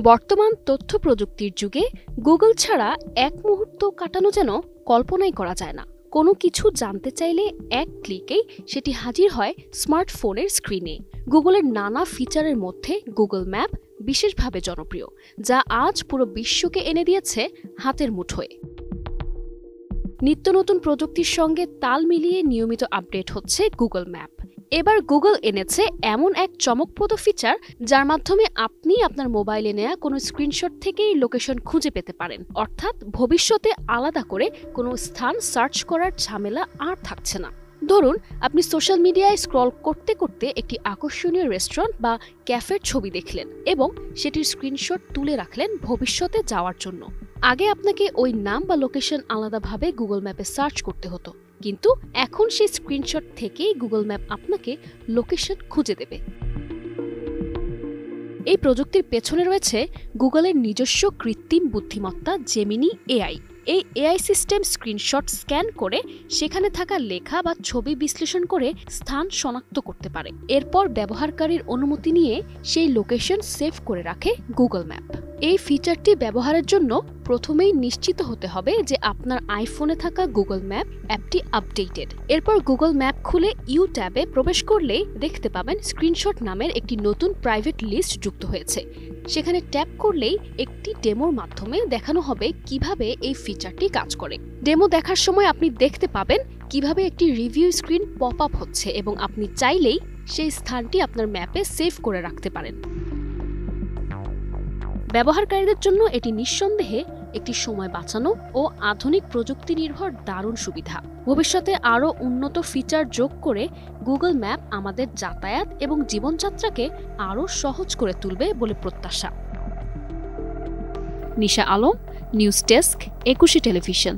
বর্তমান তথ্য প্রযুক্তির যুগে গুগল ছাড়া এক মুহূর্ত কাটানো যেন কল্পনাই করা যায় না। কোনো কিছু জানতে চাইলে এক ক্লিকেই সেটি হাজির হয় স্মার্টফোনের স্ক্রিনে। গুগলের নানা ফিচারের মধ্যে গুগল ম্যাপ বিশেষভাবে জনপ্রিয়, যা আজ পুরো বিশ্বকে এনে দিয়েছে হাতের মুঠোয়। নিত্য নতুন প্রযুক্তির সঙ্গে তাল মিলিয়ে নিয়মিত আপডেট হচ্ছে গুগল ম্যাপ। এবার গুগল এনেছে এমন এক চমকপ্রদ ফিচার, যার মাধ্যমে আপনি আপনার মোবাইলে নেওয়া কোনো স্ক্রিনশট থেকেই লোকেশন খুঁজে পেতে পারেন। অর্থাৎ ভবিষ্যতে আলাদা করে কোনো স্থান সার্চ করার ঝামেলা আর থাকছে না। ধরুন, আপনি সোশ্যাল মিডিয়ায় স্ক্রল করতে করতে একটি আকর্ষণীয় রেস্টুরেন্ট বা ক্যাফের ছবি দেখলেন এবং সেটির স্ক্রিনশট তুলে রাখলেন ভবিষ্যতে যাওয়ার জন্য। আগে আপনাকে ওই নাম বা লোকেশন আলাদাভাবে গুগল ম্যাপে সার্চ করতে হতো, কিন্তু এখন সেই স্ক্রিনশট থেকেই গুগল ম্যাপ আপনাকে লোকেশন খুঁজে দেবে। এই প্রযুক্তির পেছনে রয়েছে গুগলের নিজস্ব কৃত্রিম বুদ্ধিমত্তা জেমিনি এআই। এই এআই সিস্টেম স্ক্রিনশট স্ক্যান করে সেখানে থাকা লেখা বা ছবি বিশ্লেষণ করে স্থান শনাক্ত করতে পারে। এরপর ব্যবহারকারীর অনুমতি নিয়ে সেই লোকেশন সেভ করে রাখে গুগল ম্যাপ। এই ফিচারটি ব্যবহারের জন্য প্রথমেই নিশ্চিত হতে হবে যে আপনার আইফোনে থাকা গুগল ম্যাপ অ্যাপটি আপডেটেড। এরপর গুগল ম্যাপ খুলে ইউ ট্যাবে প্রবেশ করলেই দেখতে পাবেন স্ক্রিনশট নামের একটি নতুন প্রাইভেট লিস্ট যুক্ত হয়েছে। সেখানে ট্যাপ করলেই একটি ডেমোর মাধ্যমে দেখানো হবে কিভাবে এই ফিচারটি কাজ করে। ডেমো দেখার সময় আপনি দেখতে পাবেন কিভাবে একটি রিভিউ স্ক্রিন পপ আপ হচ্ছে এবং আপনি চাইলেই সেই স্থানটি আপনার ম্যাপে সেভ করে রাখতে পারেন। ব্যবহারকারীদের জন্য এটি নিঃসন্দেহে একটি সময় বাঁচানো ও আধুনিক প্রযুক্তি নির্ভর দারুণ সুবিধা। ভবিষ্যতে আরও উন্নত ফিচার যোগ করে গুগল ম্যাপ আমাদের যাতায়াত এবং জীবনযাত্রাকে আরও সহজ করে তুলবে বলে প্রত্যাশা। নিশা আলম, নিউজ ডেস্ক, 21 টেলিভিশন।